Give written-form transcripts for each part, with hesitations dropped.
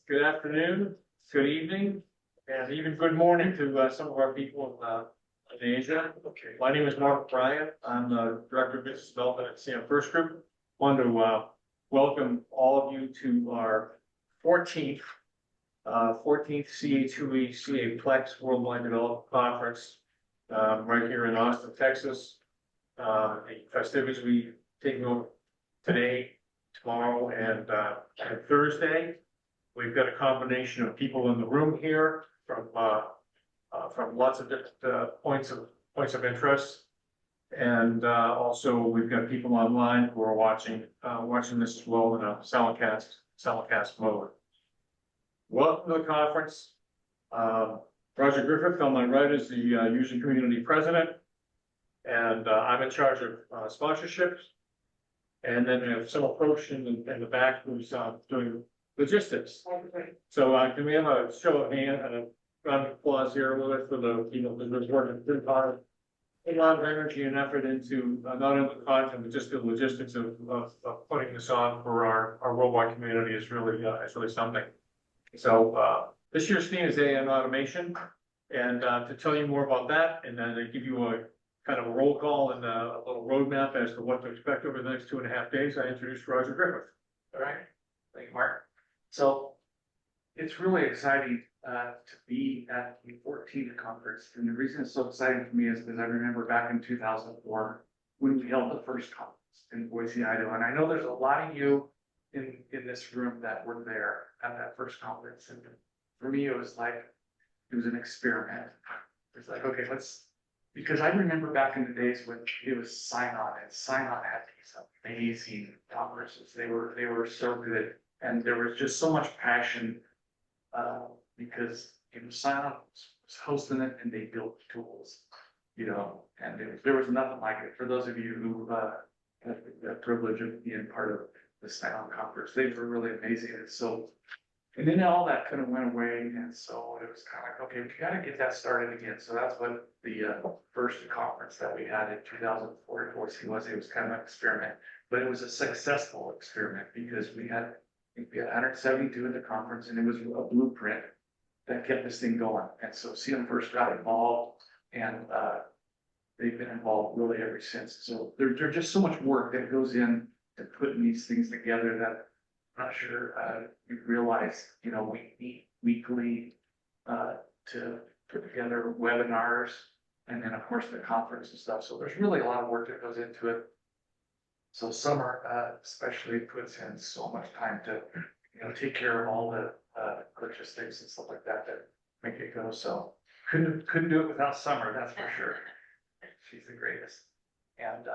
Good afternoon, good evening, and even good morning to some of our people in Asia. Okay. My name is Mark Bryant. I'm the Director of Business Development at CM First Group. Want to welcome all of you to our 14th CA2E CA Plex Worldwide Development Conference right here in Austin, Texas. The festivities we taking over today, tomorrow, and Thursday. We've got a combination of people in the room here from lots of different points of interest, and also we've got people online who are watching this as well in a simulcast mode. Welcome to the conference. Roger Griffith on my right is the user community president, and I'm in charge of sponsorships. And then we have Cyril Proch in the back who's doing logistics. So can we have a show of hand and a round of applause here a little bit for the that's working pretty hard, a lot of energy and effort into not only the content but just the logistics of putting this on for our worldwide community is really something. So this year's theme is AI and automation, and to tell you more about that, and then to give you a kind of a roll call and a little roadmap as to what to expect over the next 2.5 days, I introduced Roger Griffith. All right, thank you, Mark. So it's really exciting to be at the 14th conference. And the reason it's so exciting for me is because I remember back in 2004 when we held the first conference in Boise, Idaho. And I know there's a lot of you in this room that were there at that first conference. And for me, it was an experiment. It's like, okay, because I remember back in the days when it was Sign-On, and Sign-On had these amazing conferences. They were so good. And there was just so much passion because Sign-On was hosting it and they built tools, and there was nothing like it. For those of you who had the privilege of being part of the Sign-On conference, they were really amazing. And then all that kind of went away, and so it was kind of like, okay, we got to get that started again. So that's what the first conference that we had in 2004 in Boise was. It was kind of an experiment, but it was a successful experiment because we had 172 at the conference, and it was a blueprint that kept this thing going. And so CM First got involved, and they've been involved really ever since. So there's just so much work that goes in to putting these things together that I'm not sure you realize. We meet weekly to put together webinars, and then of course the conference and stuff. So there's really a lot of work that goes into it. So Summer especially puts in so much time to take care of all the logistics and stuff like that make it go. So couldn't do it without Summer, that's for sure. She's the greatest. And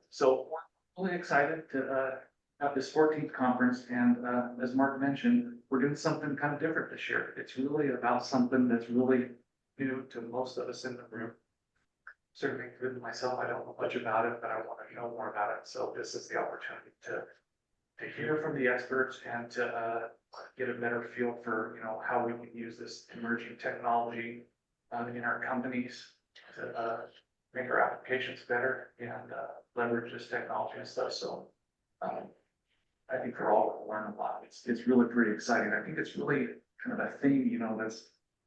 so we're really excited to have this 14th conference. And as Mark mentioned, we're doing something kind of different this year. It's really about something that's really new to most of us in the room. Certainly including myself, I don't know much about it, but I want to know more about it. So this is the opportunity to hear from the experts and to get a better feel for how we can use this emerging technology in our companies to make our applications better and leverage this technology and stuff. So I think we're all going to learn a lot. It's really pretty exciting. I think it's really kind of a theme,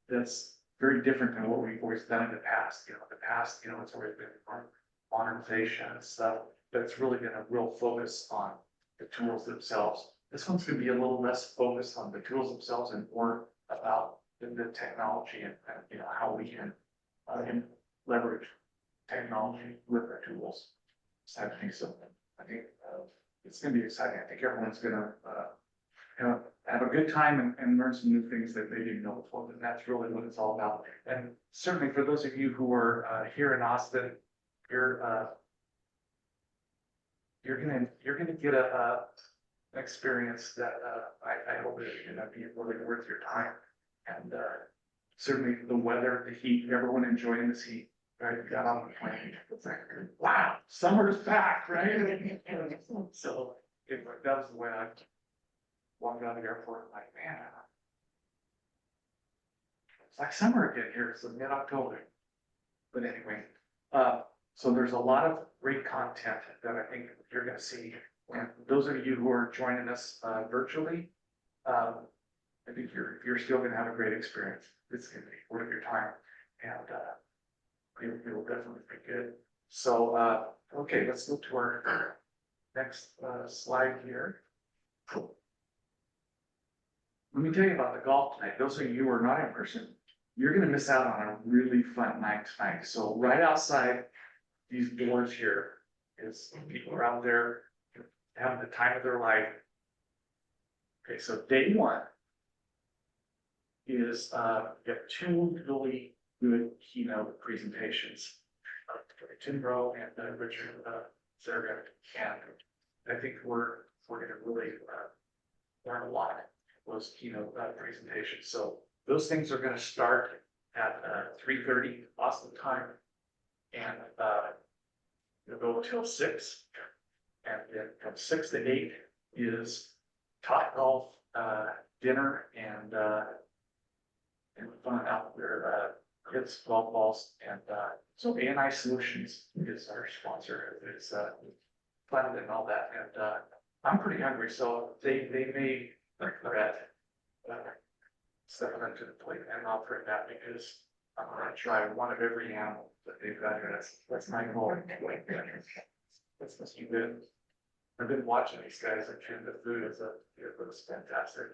that's very different than what we've always done in the past. The past, it's always been modernization and stuff, but it's really been a real focus on the tools themselves. This one's going to be a little less focused on the tools themselves and more about the technology and how we can leverage technology with our tools. So I think it's going to be exciting. I think everyone's going to have a good time and learn some new things that they didn't know before. And that's really what it's all about. And certainly for those of you who are here in Austin, you're gonna get an experience that I hope is gonna be really worth your time. And certainly the weather, the heat, everyone enjoying this heat. Right, we got on the plane. It's like, wow, summer's back, right? So that was the way I walked out of the airport. I'm like, man, it's like summer again here. It's mid-October. But anyway, so there's a lot of great content that I think you're going to see. And those of you who are joining us virtually, I think you're still gonna have a great experience. It's gonna be worth your time, and it will definitely be good. So okay, let's go to our next slide here. Let me tell you about the golf tonight. Those of you who are not in person, you're gonna miss out on a really fun night tonight. So right outside these doors here is people are out there having the time of their life. Okay, so day one is we have two really good keynote presentations. Tim Rowe and Richard Zerga. And I think we're gonna really learn a lot from those keynote presentations. So those things are gonna start at 3:30 Boston time, and it'll go until 6. And then from 6 to 8 is Top Golf dinner and fun out there, kids golf balls, and so ANI Solutions is our sponsor. It's funded and all that, and I'm pretty hungry, so they may regret stepping up to the plate and offering that, because I'm gonna try one of every animal that they've got here. That's my goal. That's must be good. I've been watching these guys and chewing the food. It looks fantastic.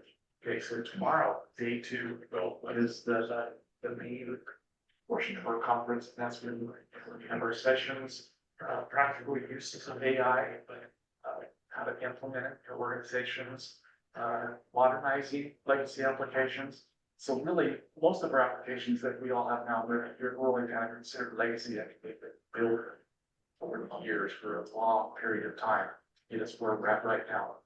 Okay, so tomorrow, day 2, what is the main portion of our conference? That's when we have our sessions, practical uses of AI, but how to implement it in organizations, modernizing legacy applications. So really, most of our applications that we all have now, they're really kind of considered legacy that they've been built over years for a long period of time. It's where we're at right now.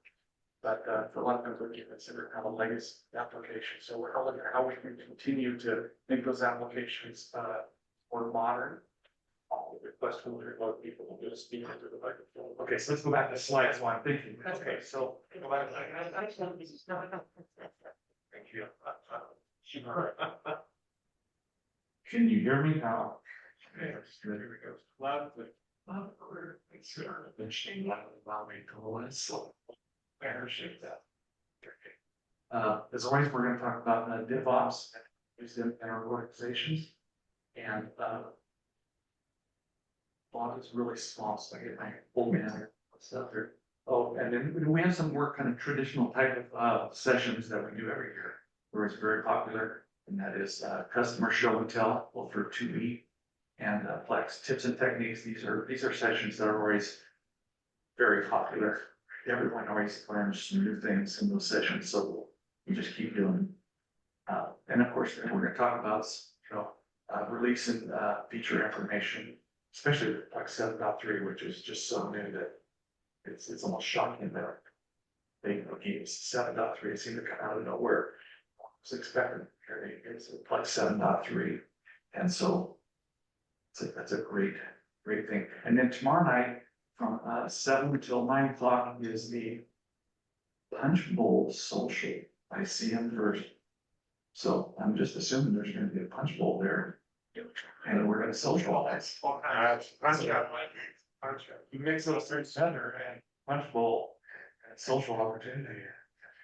But for a lot of them, we consider kind of a legacy application. So we're looking at how we can continue to make those applications more modern. Request from the remote people to just speak into the microphone. Okay, so let's go back to slides while I'm thinking. Okay, so go back. Thank you. Can you hear me now? Okay, here we go. Loud, clear. The chain allow me to listen. Shape that. As always, we're going to talk about DevOps in our organizations, and Bob is really small, so I get my full man stuff there. Oh, and then we have some more kind of traditional type of sessions that we do every year, where it's very popular, and that is customer show and tell, well, for 2E, and Plex tips and techniques. These are sessions that are always very popular. Everyone always learns new things in those sessions, so we just keep doing. And of course, we're going to talk about releasing feature information, especially with like 7.3, which is just so new that it's almost shocking that they gave us 7.3. It seemed to come out of nowhere. I was expecting it's like 7.3, and so that's a great thing. And then tomorrow night, from 7 until 9 o'clock is the Punch Bowl Social by CM First. So I'm just assuming there's going to be a Punch Bowl there, and we're going to socialize. You mix those things together, and Punch Bowl and social opportunity.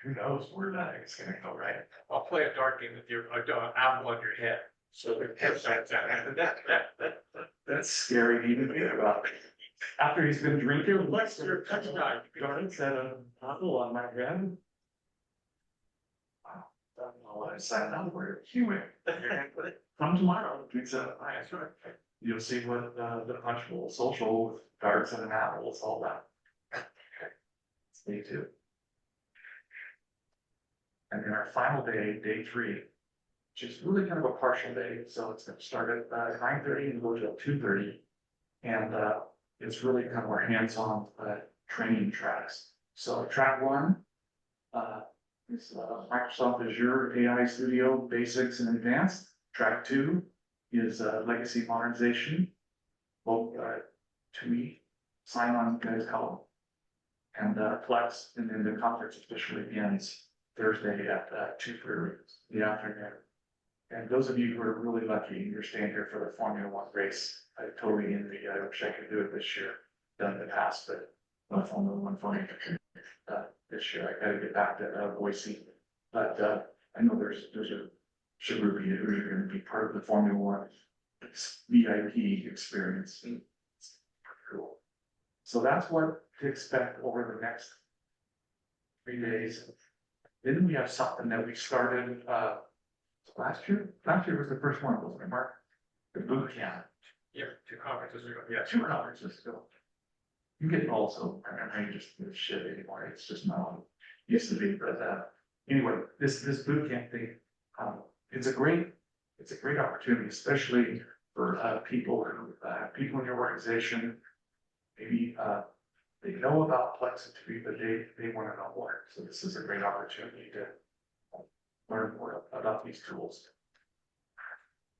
Who knows where that is going to go, right? I'll play a dart game with your apple on your head. So that's scary to even think about. After he's been drinking, what's your touchdown? Jordan said an apple on my head. Wow, don't know what I signed up for. Human. From tomorrow, that's right. You'll see what the Punch Bowl Social with darts and an apple is all about. Okay, stay tuned. And then our final day, day 3, which is really kind of a partial day. So it's going to start at 9:30 and go till 2:30. And it's really kind of our hands-on training tracks. So track 1 is Microsoft Azure AI Studio Basics and Advanced. Track 2 is Legacy Modernization, both 2E, sign-on guys call it, and Plex, and then the conference officially ends Thursday at 2:30 in the afternoon. And those of you who are really lucky, you're staying here for the Formula 1 race. I totally envy you. I wish I could do it this year. Done in the past, but no Formula 1 for me this year. I gotta get back to Boise. But there's a sugar beet who are gonna be part of the Formula One VIP experience. It's pretty cool. So that's what to expect over the next 3 days. Then we have something that we started, last year. Last year was the first one, wasn't it, Mark? The boot camp. Yeah, 2 conferences ago, Yeah, 2 conferences ago. You get also, I mean, just the shit anymore. It's just not used to be, but anyway, this boot camp thing, it's a great opportunity, especially for people who people in your organization. Maybe they know about Plexity, but they want to know more. So this is a great opportunity to learn more about these tools.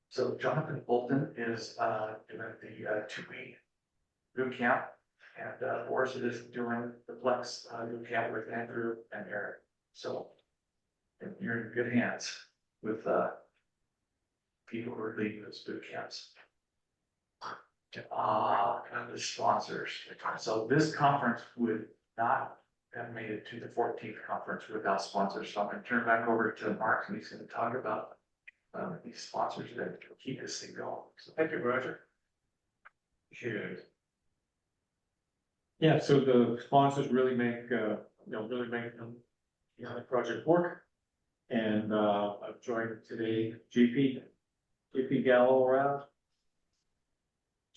So Jonathan Bolton is doing the 2-week boot camp, and Boris is doing the Plex boot camp with Andrew and Eric. So you're in good hands with people who are leading those boot camps. And the sponsors. So this conference would not have made it to the 14th conference without sponsors. So I'm going to turn back over to Mark, and he's going to talk about these sponsors that keep this thing going. So Thank you, Roger. Appreciate it. Yeah, so the sponsors really make, really make the project work. And I've joined today JP Gallo around.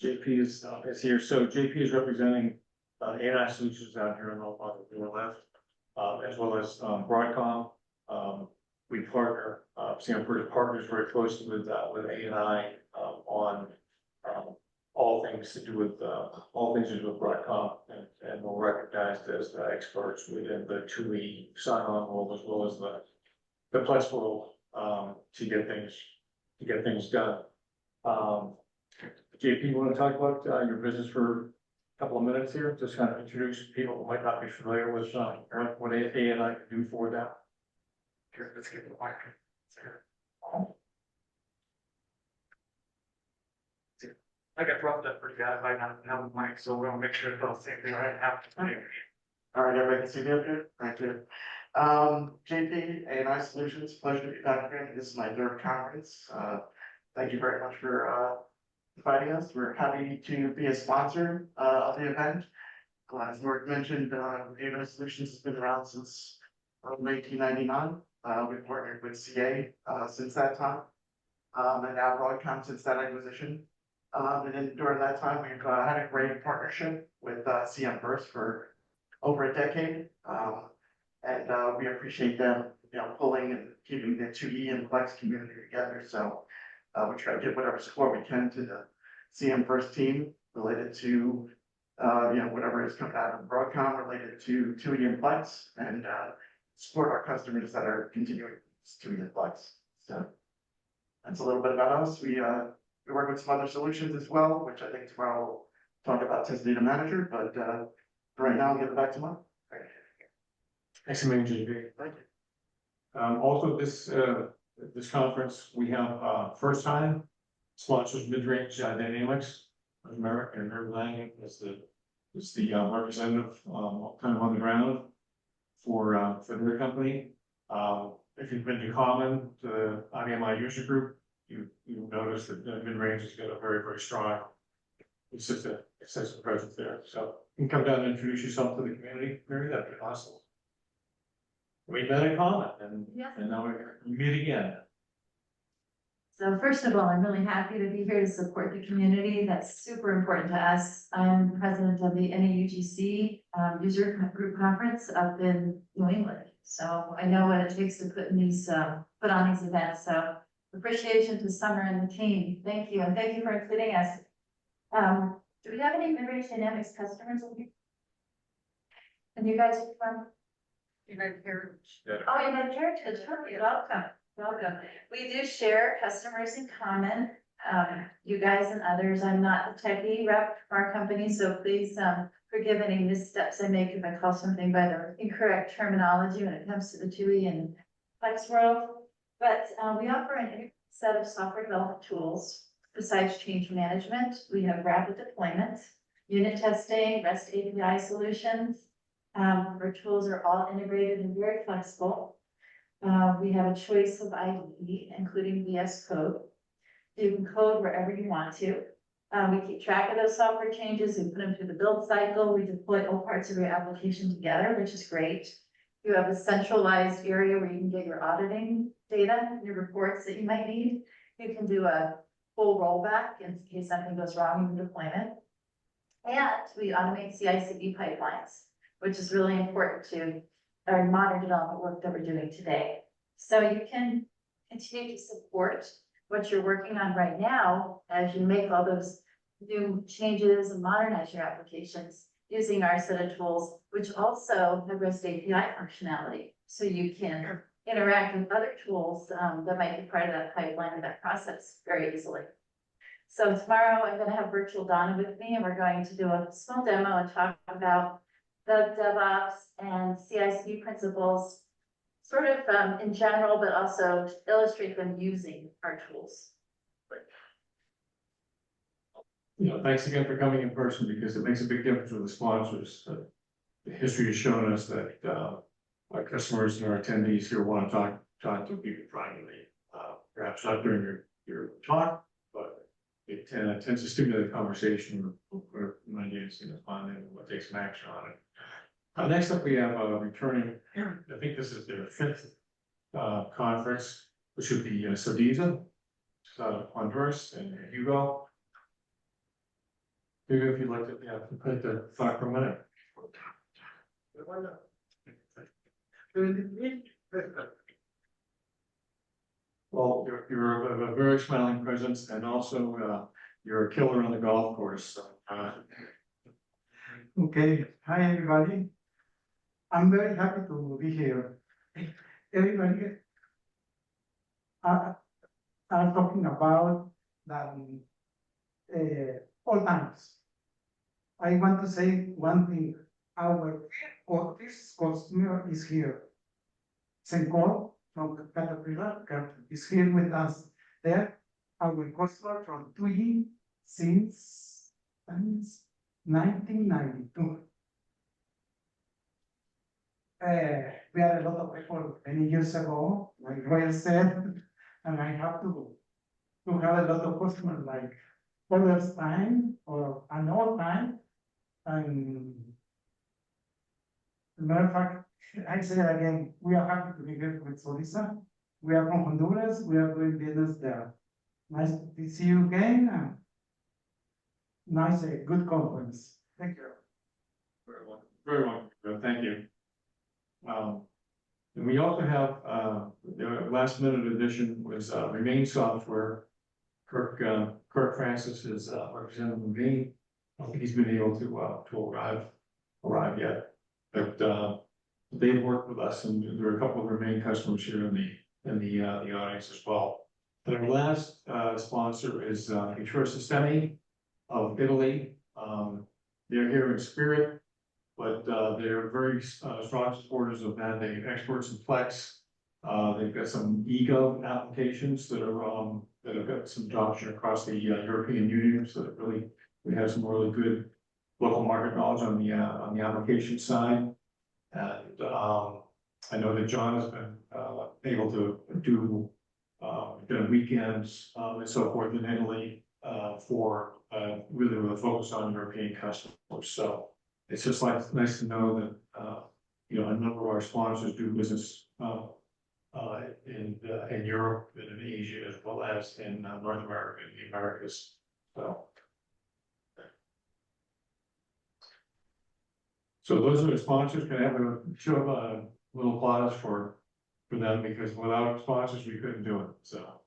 JP is here. So JP is representing AI Solutions out here on the left, as well as Broadcom. We partner, CM partners very closely with ANI on all things to do with Broadcom, and we're recognized as the experts within the 2E sign-on world, as well as the Plex world, to get things done. JP, you want to talk about your business for a couple of minutes here? Just kind of introduce people who might not be familiar with what ANI can do for them. Here, let's get the mic. I got dropped up pretty bad by not having the mic, so we're gonna make sure it's all the same thing right now. All right, everybody can see me up here? Thank you. JP, ANI Solutions, pleasure to be back here. This is my 3rd conference. Thank you very much for inviting us. We're happy to be a sponsor of the event. As Mark mentioned, ANI Solutions has been around since 1999. We've partnered with CA since that time, and now Broadcom since that acquisition. And then during that time, we've had a great partnership with CM First for over a decade. And we appreciate them, pulling and keeping the 2E and Plex community together. So we try to give whatever support we can to the CM First team related to, whatever is coming out of Broadcom related to 2E and Plex, and support our customers that are continuing 2E and Plex. So that's a little bit about us. We work with some other solutions as well, which I think tomorrow we'll talk about Test Data Manager, but right now I'll give it back to Mark. Thanks a million, JP. Thank you. Also, this conference, we have first time sponsors Midrange Dynamics. America and Mary Lang is the representative kind of on the ground for their company. If you've been to Common, the IBMI user group, you notice that Midrange has got a very, very strong consistent presence there. So you can come down and introduce yourself to the community, Mary, that'd be awesome. We met at Common, and now we meet again. So first of all, I'm really happy to be here to support the community. That's super important to us. I'm president of the NAUGC user group conference up in New England. So I know what it takes to put on these events. So appreciation to Summer and the team. Thank you. And thank you for including us. Do we have any Midrange Dynamics customers in here? And you guys are from? United Heritage. Yeah. Oh, United Heritage. Okay, welcome. Welcome. We do share customers in common. You guys and others. I'm not the techie rep from our company, so please forgive any missteps I make if I call something by the incorrect terminology when it comes to the 2E and Plex world. But we offer an integrated set of software development tools. Besides change management, we have rapid deployment, unit testing, REST API solutions. Our tools are all integrated and very flexible. We have a choice of ID, including VS Code. You can code wherever you want to. We keep track of those software changes, we put them through the build cycle, we deploy all parts of your application together, which is great. You have a centralized area where you can get your auditing data, your reports that you might need. You can do a full rollback in case something goes wrong in the deployment. And we automate CI/CD pipelines, which is really important to our modern development work that we're doing today. So you can continue to support what you're working on right now as you make all those new changes and modernize your applications using our set of tools, which also have REST API functionality. So you can interact with other tools that might be part of that pipeline or that process very easily. So tomorrow I'm going to have Virtual Donna with me, and we're going to do a small demo and talk about the DevOps and CI/CD principles, sort of in general, but also to illustrate them using our tools. Thanks again for coming in person, because it makes a big difference with the sponsors. The history has shown us that our customers and our attendees here want to talk to people privately. Perhaps not during your talk, but it tends to stimulate the conversation, or ideas in the fund, and what takes some action on it. Next up, we have returning, I think this is their 5th conference, which would be Sodiza, Honduras, and Hugo. Hugo, if you'd like to, put the thought for a minute. Well, you're a very smiling presence, and also you're a killer on the golf course. So, Okay, hi everybody. I'm very happy to be here. Everybody are talking about that all times. I want to say one thing. This customer is here. Sencor from Caterpillar is here with us. There, our customer from 2G since 1992. We had a lot of effort many years ago, like Royal said, and I have to have a lot of customers like others time or an old time. And as a matter of fact, I say it again, we are happy to be here with Sodiza. We are from Honduras, we are doing business there. Nice to see you again. Nice, good conference. Thank you. very well, thank you. And we also have the last minute addition was Remain Software. Kirk Francis is representing Remain. I don't think he's been able to arrive yet, but they've worked with us, and there are a couple of Remain customers here in the audience as well. And our last sponsor is Futura Sistemi of Italy. They're here in spirit, but they're very strong supporters of that. They have experts in Plex. They've got some eGov applications that have got some adoption across the European Union, so that really we have some really good local market knowledge on the application side. And I know that John has been able to do weekends and so forth in Italy for really with a focus on European customers. So it's just nice to know that a number of our sponsors do business in Europe and in Asia, as well as in North America and the Americas. So those are the sponsors. Can I have a show of a little applause for them, because without sponsors we couldn't do it. So.